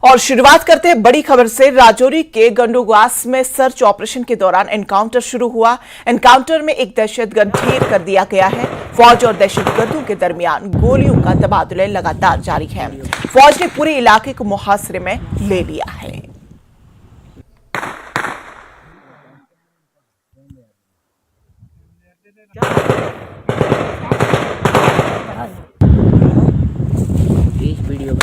और शुरुआत करते हैं बड़ी खबर से। राजौरी के गंडोग्वास में सर्च ऑपरेशन के दौरान एनकाउंटर शुरू हुआ। एनकाउंटर में एक दहशतगर्द ढेर कर दिया गया है। फौज और दहशतगर्दों के दरमियान गोलियों का तबादला लगातार जारी है। फौज ने पूरे इलाके को मुहासरे में ले लिया है। वीडियो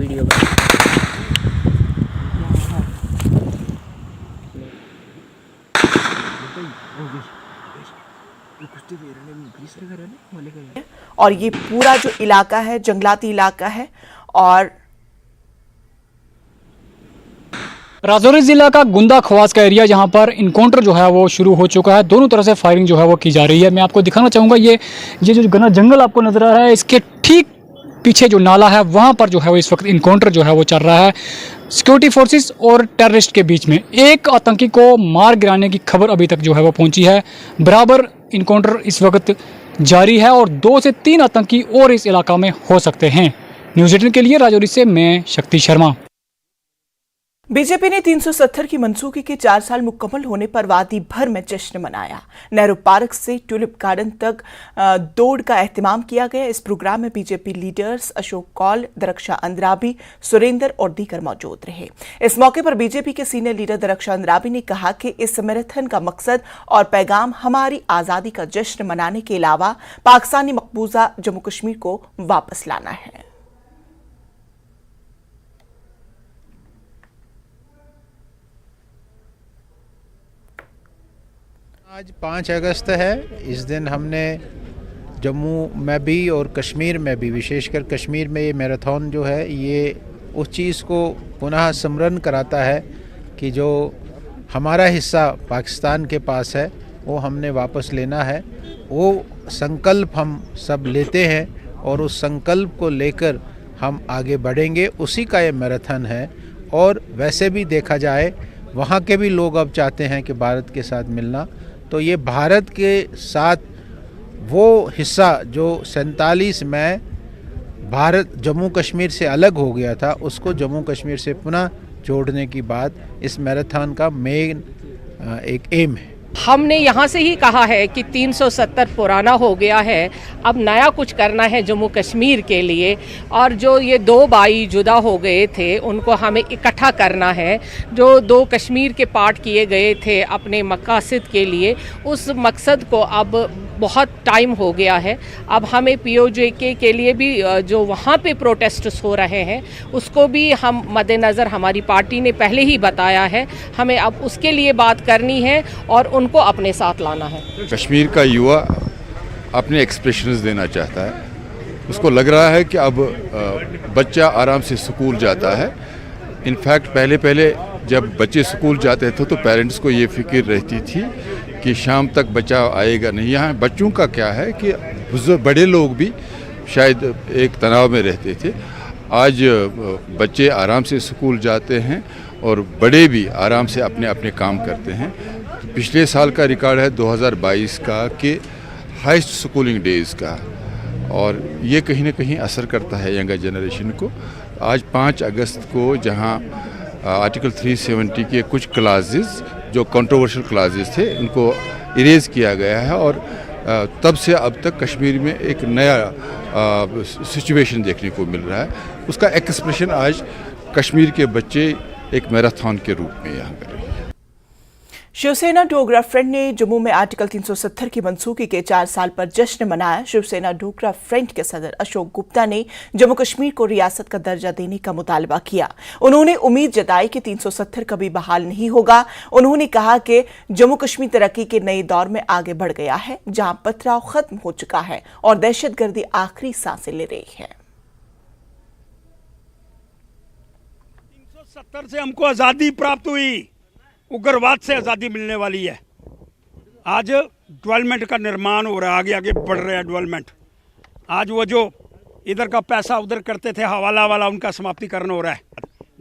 वीडियो और ये पूरा जो इलाका है जंगलाती इलाका है। और राजौरी जिला का गुंदा खवास का एरिया जहां पर इनकाउंटर जो है वो शुरू हो चुका है। दोनों तरफ से फायरिंग जो है वो की जा रही है। मैं आपको दिखाना चाहूँगा ये जो घना जंगल आपको नजर आ रहा है, इसके ठीक पीछे जो नाला है वहां पर जो है वो इस वक्त इनकाउंटर जो है वो चल रहा है सिक्योरिटी फोर्सेस और टेररिस्ट के बीच में। एक आतंकी को मार गिराने की खबर अभी तक जो है वो पहुंची है। बराबर इनकाउंटर इस वक्त जारी है और 2 से 3 आतंकी और इस इलाका में हो सकते हैं। न्यूज़ 18 के लिए राजौरी से मैं शक्ति शर्मा। बीजेपी ने 370 की मंसूखी के 4 साल मुकम्मल होने पर वादी भर में जश्न मनाया। नेहरू पार्क से ट्यूलिप गार्डन तक दौड़ का एहतमाम किया गया। इस प्रोग्राम में बीजेपी लीडर्स अशोक कौल, दरक्षा अंद्राबी, सुरेंद्र और दीगर मौजूद रहे। इस मौके पर बीजेपी के सीनियर लीडर दरक्षा अंद्राबी ने कहा कि इस मैराथन का मकसद और पैगाम हमारी आज़ादी का जश्न मनाने के अलावा पाकिस्तानी मकबूजा जम्मू कश्मीर को वापस लाना है। आज 5 अगस्त है। इस दिन हमने जम्मू में भी और कश्मीर में भी, विशेषकर कश्मीर में ये मैराथन जो है ये उस चीज़ को पुनः स्मरण कराता है कि जो हमारा हिस्सा पाकिस्तान के पास है वो हमने वापस लेना है। वो संकल्प हम सब लेते हैं और उस संकल्प को लेकर हम आगे बढ़ेंगे। उसी का ये मैराथन है। और वैसे भी देखा जाए वहाँ के भी लोग अब चाहते हैं कि भारत के साथ मिलना, तो ये भारत के साथ वो हिस्सा जो 47 में भारत जम्मू कश्मीर से अलग हो गया था उसको जम्मू कश्मीर से पुनः जोड़ने की बात इस मैराथन का मेन एक एम है। हमने यहाँ से ही कहा है कि 370 पुराना हो गया है, अब नया कुछ करना है जम्मू कश्मीर के लिए। और जो ये 2 भाई जुदा हो गए थे उनको हमें इकट्ठा करना है। जो 2 कश्मीर के पार्ट किए गए थे अपने मकासद के लिए, उस मकसद को अब बहुत टाइम हो गया है। अब हमें POJK के लिए भी जो वहाँ पे प्रोटेस्ट्स हो रहे हैं उसको भी हम मद्देनज़र, हमारी पार्टी ने पहले ही बताया है, हमें अब उसके लिए बात करनी है और उनको अपने साथ लाना है। कश्मीर का युवा अपने एक्सप्रेशंस देना चाहता है। उसको लग रहा है कि अब बच्चा आराम से स्कूल जाता है। इनफैक्ट पहले जब बच्चे स्कूल जाते थे तो पेरेंट्स को ये फिक्र रहती थी कि शाम तक बच्चा आएगा नहीं। यहाँ बच्चों का क्या है कि बड़े लोग भी शायद एक तनाव में रहते थे। आज बच्चे आराम से स्कूल जाते हैं और बड़े भी आराम से अपने अपने काम करते हैं। पिछले साल का रिकॉर्ड है 2022 का कि हाईएस्ट स्कूलिंग डेज़ का, और ये कहीं ना कहीं असर करता है यंगर जनरेशन को। आज 5 अगस्त को जहां आर्टिकल 370 के कुछ क्लासेस जो कंट्रोवर्शियल क्लासेस थे उनको इरेज किया गया है और तब से अब तक कश्मीर में एक नया सिचुएशन देखने को मिल रहा है। उसका एक्सप्रेशन आज कश्मीर के बच्चे एक मैराथन के रूप में यहाँ कर रहे हैं। शिवसेना डोगरा फ्रंट ने जम्मू में आर्टिकल 370 की मंसूखी के 4 साल पर जश्न मनाया। शिवसेना डोगरा फ्रंट के सदर अशोक गुप्ता ने जम्मू कश्मीर को रियासत का दर्जा देने का मुतालबा किया। उन्होंने उम्मीद जताई कि 370 कभी बहाल नहीं होगा। उन्होंने कहा कि जम्मू कश्मीर तरक्की के नए दौर में आगे बढ़ गया है, जहां पथराव खत्म हो चुका है और दहशतगर्दी आखिरी सांसें ले रही है। 70 से हमको आज़ादी प्राप्त हुई, उग्रवाद से आज़ादी मिलने वाली है। आज डेवलपमेंट का निर्माण हो रहा है, आगे आगे बढ़ रहा है डेवलपमेंट। आज वो जो इधर का पैसा उधर करते थे हवाला वाला, उनका समाप्तिकरण हो रहा है।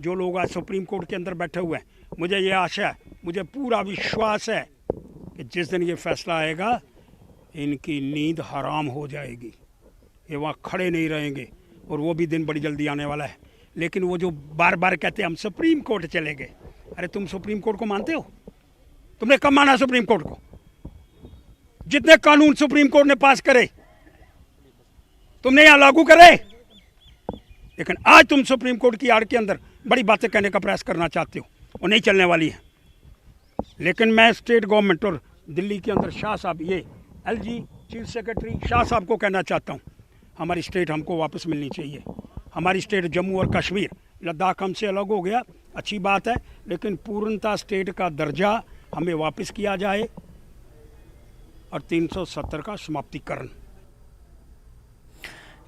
जो लोग आज सुप्रीम कोर्ट के अंदर बैठे हुए हैं, मुझे ये आशा है, मुझे पूरा विश्वास है कि जिस दिन ये फैसला आएगा इनकी नींद हराम हो जाएगी, ये वहाँ खड़े नहीं रहेंगे, और वो भी दिन बड़ी जल्दी आने वाला है। लेकिन वो जो बार बार कहते हैं हम सुप्रीम कोर्ट चले गए, अरे तुम सुप्रीम कोर्ट को मानते हो? तुमने कब माना सुप्रीम कोर्ट को? जितने कानून सुप्रीम कोर्ट ने पास करे तुमने यहाँ लागू करे, लेकिन आज तुम सुप्रीम कोर्ट की आड़ के अंदर बड़ी बातें कहने का प्रयास करना चाहते हो, वो नहीं चलने वाली है। लेकिन मैं स्टेट गवर्नमेंट और दिल्ली के अंदर शाह साहब, ये एलजी चीफ सेक्रेटरी शाह साहब को कहना चाहता हूँ, हमारी स्टेट हमको वापस मिलनी चाहिए। हमारी स्टेट जम्मू और कश्मीर, लद्दाख हमसे अलग हो गया, अच्छी बात है, लेकिन पूर्णतः स्टेट का दर्जा हमें वापस किया जाए और 370 का समाप्तिकरण।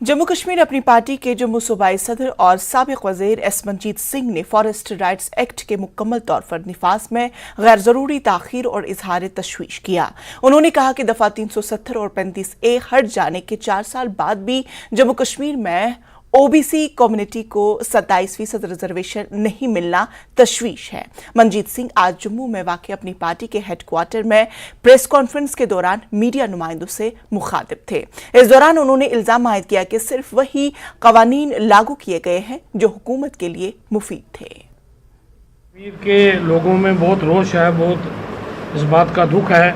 जम्मू कश्मीर अपनी पार्टी के जम्मू सूबाई सदर और साबिक वजीर एस मंजीत सिंह ने फॉरेस्ट राइट्स एक्ट के मुकम्मल तौर पर निफाज में गैर जरूरी ताखीर और इजहार तशवीश किया। उन्होंने कहा कि दफा 370 और 35A हट जाने के 4 साल बाद भी जम्मू कश्मीर में ओबीसी कम्युनिटी को 27% रिजर्वेशन नहीं मिलना तशवीश है। मंजीत सिंह आज जम्मू में वाक़ अपनी पार्टी के हेडक्वार्टर में प्रेस कॉन्फ्रेंस के दौरान मीडिया नुमाइंदों से मुखातिब थे। इस दौरान उन्होंने इल्जाम आयद किया कि सिर्फ वही कवानीन लागू किए गए हैं जो हुकूमत के लिए मुफीद थे। कश्मीर के लोगों में बहुत रोष है, बहुत इस बात का दुख है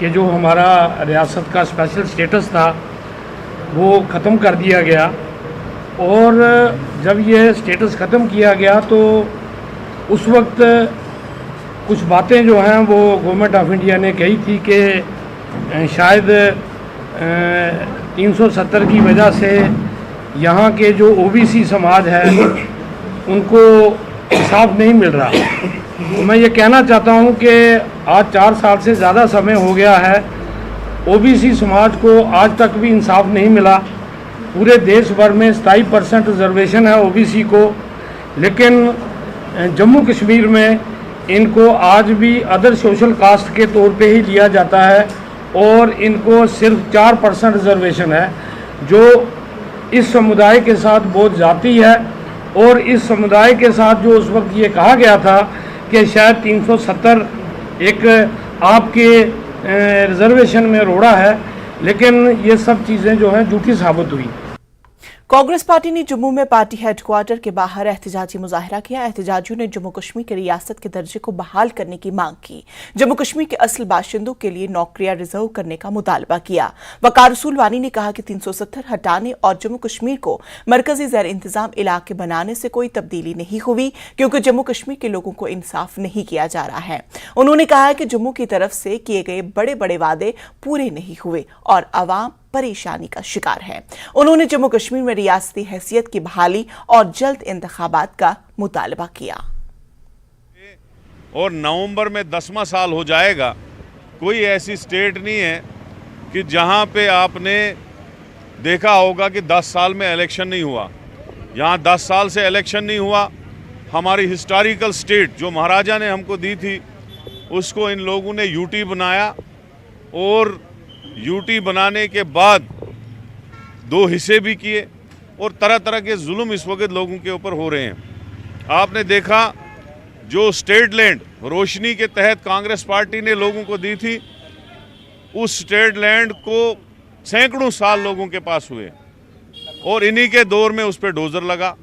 कि जो हमारा रियासत का स्पेशल स्टेटस था वो ख़त्म कर दिया गया, और जब ये स्टेटस ख़त्म किया गया तो उस वक्त कुछ बातें जो हैं वो गवर्नमेंट ऑफ इंडिया ने कही थी कि शायद 370 की वजह से यहाँ के जो ओबीसी समाज है उनको इंसाफ नहीं मिल रहा। तो मैं ये कहना चाहता हूँ कि आज 4 साल से ज़्यादा समय हो गया है, ओबीसी समाज को आज तक भी इंसाफ नहीं मिला। पूरे देश भर में 27% रिजर्वेशन है ओबीसी को, लेकिन जम्मू कश्मीर में इनको आज भी अदर सोशल कास्ट के तौर पे ही लिया जाता है, और इनको सिर्फ 4% रिजर्वेशन है, जो इस समुदाय के साथ बहुत जाती है। और इस समुदाय के साथ जो उस वक्त ये कहा गया था कि शायद 370 एक आपके रिजर्वेशन में रोड़ा है, लेकिन ये सब चीज़ें जो हैं झूठी साबित हुई। कांग्रेस पार्टी ने जम्मू में पार्टी हेडक्वार्टर के बाहर एहतजाजी मुजाहरा किया। एहतजाजियों ने जम्मू कश्मीर के रियासत के दर्जे को बहाल करने की मांग की। जम्मू कश्मीर के असल बाशिंदों के लिए नौकरियां रिजर्व करने का मुतालबा किया। वकार रसूल वानी ने कहा कि 370 हटाने और जम्मू कश्मीर को मरकजी ज़ेर इंतजाम इलाके बनाने से कोई तब्दीली नहीं हुई, क्योंकि जम्मू कश्मीर के लोगों को इंसाफ नहीं किया जा रहा है। उन्होंने कहा कि जम्मू की तरफ से किए गए बड़े बड़े वादे पूरे नहीं हुए और अवाम परेशानी का शिकार है। उन्होंने जम्मू कश्मीर में रियासती हैसियत की बहाली और जल्द इंतखाबात का मुतालबा किया। और नवंबर में 10वां साल हो जाएगा। कोई ऐसी स्टेट नहीं है कि जहां पे आपने देखा होगा कि 10 साल में इलेक्शन नहीं हुआ। यहाँ 10 साल से इलेक्शन नहीं हुआ। हमारी हिस्टोरिकल स्टेट जो महाराजा ने हमको दी थी उसको इन लोगों ने यूटी बनाया, और यूटी बनाने के बाद 2 हिस्से भी किए, और तरह तरह के जुल्म इस वक्त लोगों के ऊपर हो रहे हैं। आपने देखा जो स्टेट लैंड रोशनी के तहत कांग्रेस पार्टी ने लोगों को दी थी, उस स्टेट लैंड को सैकड़ों साल लोगों के पास हुए, और इन्हीं के दौर में उस पर डोजर लगा।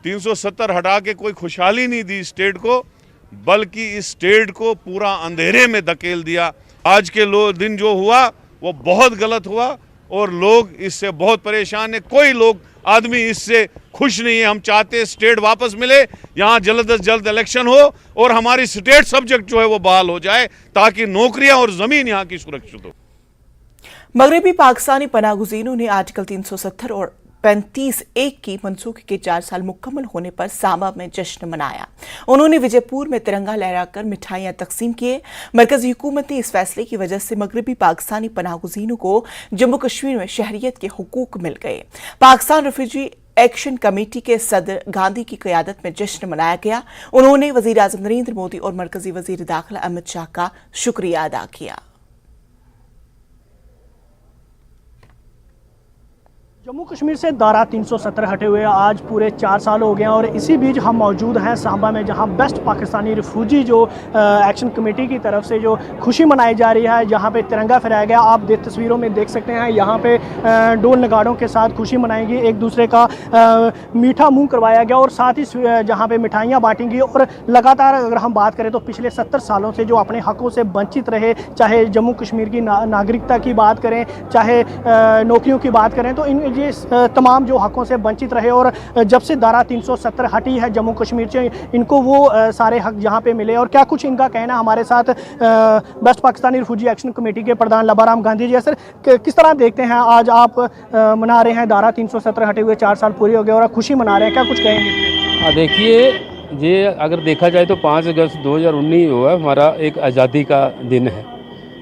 370 हटा के कोई खुशहाली नहीं दी स्टेट को, बल्कि इस स्टेट को पूरा अंधेरे में धकेल दिया। आज के दिन जो हुआ वो बहुत गलत हुआ, और लोग इससे बहुत परेशान हैं। कोई लोग आदमी इससे खुश नहीं है। हम चाहते हैं स्टेट वापस मिले, यहाँ जल्द से जल्द इलेक्शन हो और हमारी स्टेट सब्जेक्ट जो है वो बहाल हो जाए, ताकि नौकरियां और ज़मीन यहाँ की सुरक्षित हो। मगरबी पाकिस्तानी पनाहगुज़ीनों ने आर्टिकल 370 और 35A की मनसूखी के 4 साल मुकम्मल होने पर सामा में जश्न मनाया। उन्होंने विजयपुर में तिरंगा लहराकर मिठाइयां तकसीम किए। मरकजी हुकूमत ने इस फैसले की वजह से मगरबी पाकिस्तानी पनाहगुज़ीनों को जम्मू कश्मीर में शहरियत के हुकूक मिल गए। पाकिस्तान रिफ्यूजी एक्शन कमेटी के सदर गांधी की क़यादत में जश्न मनाया गया। उन्होंने वज़ीर आज़म नरेंद्र मोदी और मरकजी वज़ीर दाखिला अमित शाह का शुक्रिया अदा किया। जम्मू कश्मीर से धारा 370 हटे हुए आज पूरे 4 साल हो गए हैं और इसी बीच हम मौजूद हैं सांबा में, जहां बेस्ट पाकिस्तानी रिफ्यूजी जो एक्शन कमेटी की तरफ से जो खुशी मनाई जा रही है, जहां पे तिरंगा फहराया गया। आप तस्वीरों में देख सकते हैं, यहां पे ढोल नगाड़ों के साथ खुशी मनाएंगी, एक दूसरे का मीठा मुंह करवाया गया और साथ ही जहां पे मिठाइयाँ बांटेंगी। और लगातार अगर हम बात करें तो पिछले 70 सालों से जो अपने हकों से वंचित रहे, चाहे जम्मू कश्मीर की नागरिकता की बात करें, चाहे नौकरियों की बात करें, तो इन ये तमाम जो हकों से वंचित रहे और जब से धारा 370 हटी है जम्मू कश्मीर से, इनको वो सारे हक यहाँ पे मिले। और क्या कुछ इनका कहना, हमारे साथ best Pakistani refugee action committee के प्रधान लबाराम गांधी जी। सर, किस तरह देखते हैं आज आप मना रहे हैं धारा 370 हटे हुए 4 साल पूरे हो गए और आप खुशी मना रहे हैं, क्या कुछ कहेंगे? देखिए, ये अगर देखा जाए तो 5 अगस्त 2019 हुआ हमारा एक आज़ादी का दिन है।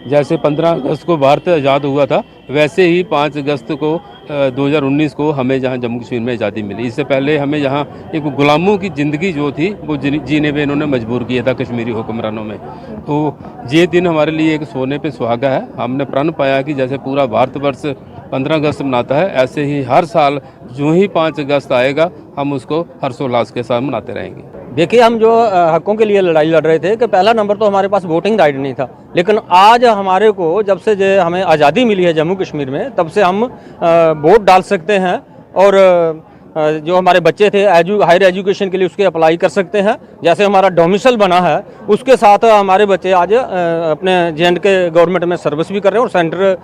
जैसे 15 अगस्त को भारत आज़ाद हुआ था, वैसे ही 5 अगस्त को 2019 को हमें जहाँ जम्मू कश्मीर में आज़ादी मिली। इससे पहले हमें यहाँ एक गुलामों की ज़िंदगी जो थी वो जीने पे इन्होंने मजबूर किया था कश्मीरी हुक्मरानों में। तो ये दिन हमारे लिए एक सोने पे सुहागा है। हमने प्रण पाया कि जैसे पूरा भारतवर्ष 15 अगस्त मनाता है, ऐसे ही हर साल जो ही 5 अगस्त आएगा हम उसको हर्षोल्लास के साथ मनाते रहेंगे। देखिए, हम जो हकों के लिए लड़ाई लड़ रहे थे कि पहला नंबर तो हमारे पास वोटिंग राइट नहीं था, लेकिन आज हमारे को जब से जो हमें आज़ादी मिली है जम्मू कश्मीर में, तब से हम वोट डाल सकते हैं और जो हमारे बच्चे थे हायर एजुकेशन के लिए उसके अप्लाई कर सकते हैं। जैसे हमारा डोमिसाइल बना है, उसके साथ हमारे बच्चे आज अपने J&K गवर्नमेंट में सर्विस भी कर रहे हैं और सेंट्रल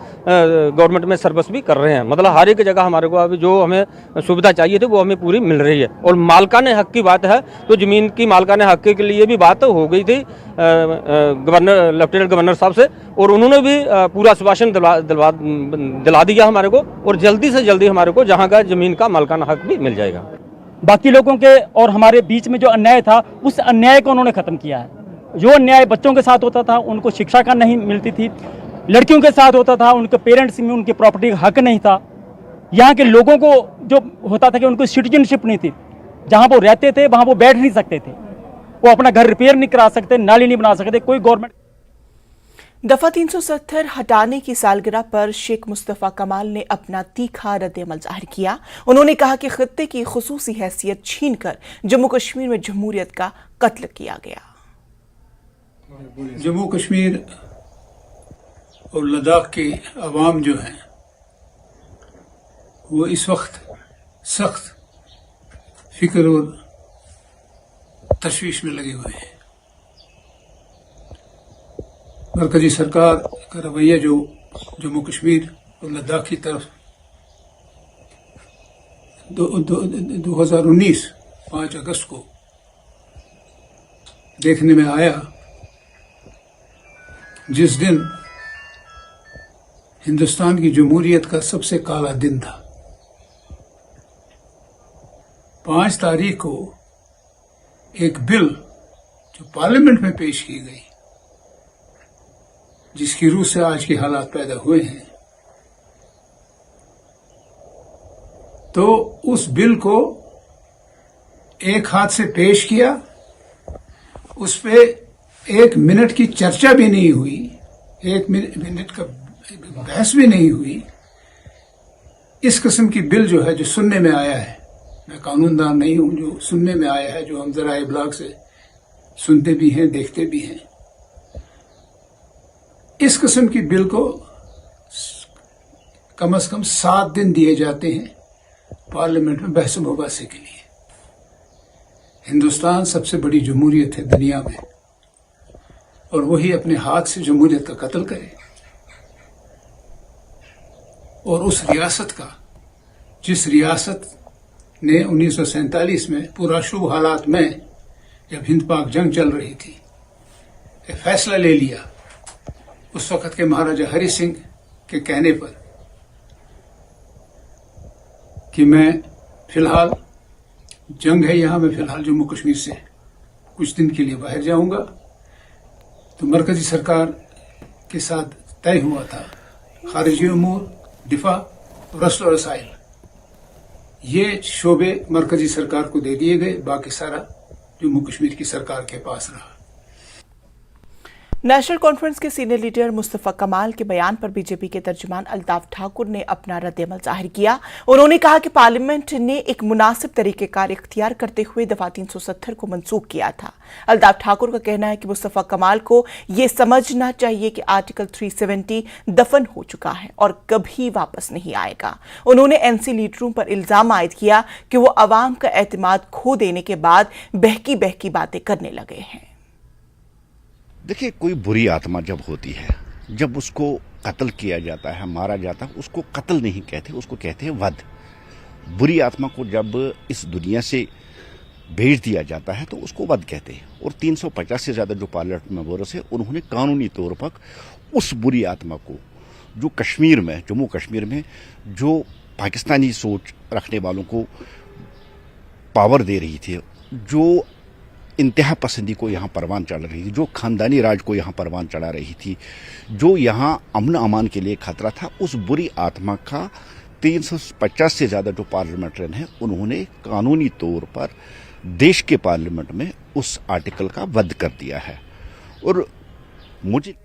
गवर्नमेंट में सर्विस भी कर रहे हैं। मतलब हर एक जगह हमारे को अभी जो हमें सुविधा चाहिए थी वो हमें पूरी मिल रही है। और मालकाने हक की बात है तो ज़मीन की मालकाने हक के लिए भी बात हो गई थी लेफ्टिनेंट गवर्नर साहब से, और उन्होंने भी पूरा आश्वासन दिला दिया हमारे को, और जल्दी से जल्दी हमारे को जहाँ का ज़मीन का मालकाना हक भी मिल जाएगा। बाकी लोगों के और हमारे बीच में जो अन्याय था, उस अन्याय को उन्होंने ख़त्म किया है। जो अन्याय बच्चों के साथ होता था, उनको शिक्षा का नहीं मिलती थी, लड़कियों के साथ होता था, उनके पेरेंट्स में उनकी प्रॉपर्टी का हक नहीं था। यहाँ के लोगों को जो होता था कि उनको सिटीजनशिप नहीं थी, जहाँ वो रहते थे वहाँ वो बैठ नहीं सकते थे, वो अपना घर रिपेयर नहीं करा सकते, नाली नहीं बना सकते, कोई गवर्नमेंट। दफा 370 हटाने की सालगिरह पर शेख मुस्तफ़ा कमाल ने अपना तीखा रद्द-ए-अमल जाहिर किया। उन्होंने कहा कि खित्ते की खुसूसी हैसियत छीनकर जम्मू कश्मीर में जमहूरियत का कत्ल किया गया। जम्मू कश्मीर और लद्दाख के अवाम जो हैं वो इस वक्त सख्त फिक्र और तशवीश में लगे हुए हैं। मरकजी सरकार का रवैया जो जम्मू कश्मीर और लद्दाख की तरफ 2019 5 अगस्त को देखने में आया, जिस दिन हिंदुस्तान की जमहूरियत का सबसे काला दिन था। 5 तारीख को एक बिल जो पार्लियामेंट में पेश की गई, जिसकी रूह से आज के हालात पैदा हुए हैं, तो उस बिल को एक हाथ से पेश किया, उस पे 1 मिनट की चर्चा भी नहीं हुई, 1 मिनट का बहस भी नहीं हुई। इस किस्म की बिल जो है, जो सुनने में आया है, मैं कानूनदान नहीं हूं, जो सुनने में आया है, जो हम ज़राए इब्लाग से सुनते भी हैं, देखते भी हैं, इस किस्म की बिल को कम से कम 7 दिन दिए जाते हैं पार्लियामेंट में बहस मुबासे के लिए। हिंदुस्तान सबसे बड़ी जमहूरियत है दुनिया में, और वही अपने हाथ से जमहूरियत का कत्ल करे, और उस रियासत का, जिस रियासत ने 1947 में पूरा शुभ हालात में, जब हिंद पाक जंग चल रही थी, एक फैसला ले लिया उस वक्त के महाराजा हरि सिंह के कहने पर कि मैं फिलहाल जंग है यहाँ, मैं फिलहाल जम्मू कश्मीर से कुछ दिन के लिए बाहर जाऊंगा। तो मरकजी सरकार के साथ तय हुआ था खारिजी उमूर, दिफा और रस्ल और रसाइल, ये शोबे मरकजी सरकार को दे दिए गए, बाकी सारा जम्मू कश्मीर की सरकार के पास रहा। नेशनल कॉन्फ्रेंस के सीनियर लीडर मुस्तफा कमाल के बयान पर बीजेपी के तर्जुमान अल्ताफ ठाकुर ने अपना रद्द-ए-अमल जाहिर किया। उन्होंने कहा कि पार्लियामेंट ने एक मुनासिब तरीकेकार इख्तियार करते हुए दफा 370 को मंसूख किया था। अल्ताफ ठाकुर का कहना है कि मुस्तफा कमाल को यह समझना चाहिए कि आर्टिकल 370 दफन हो चुका है और कभी वापस नहीं आएगा। उन्होंने एनसी लीडरों पर इल्जाम आयद किया कि वो अवाम का एतमाद खो देने के बाद बहकी बहकी बातें करने लगे हैं। देखिए, कोई बुरी आत्मा जब होती है, जब उसको कत्ल किया जाता है, मारा जाता है, उसको कत्ल नहीं कहते, उसको कहते हैं वध। बुरी आत्मा को जब इस दुनिया से भेज दिया जाता है तो उसको वध कहते हैं। और 350 से ज़्यादा जो पार्लियामेंट मेंबर्स हैं, उन्होंने कानूनी तौर पर उस बुरी आत्मा को जो कश्मीर में, जम्मू कश्मीर में जो पाकिस्तानी सोच रखने वालों को पावर दे रही थी, जो इंतहा पसंदी को यहाँ परवान चढ़ा रही थी, जो खानदानी राज को यहाँ परवान चढ़ा रही थी, जो यहाँ अमन अमान के लिए खतरा था, उस बुरी आत्मा का 350 से ज़्यादा जो पार्लियामेंटेरियन हैं, उन्होंने कानूनी तौर पर देश के पार्लियामेंट में उस आर्टिकल का वध कर दिया है। और मुझे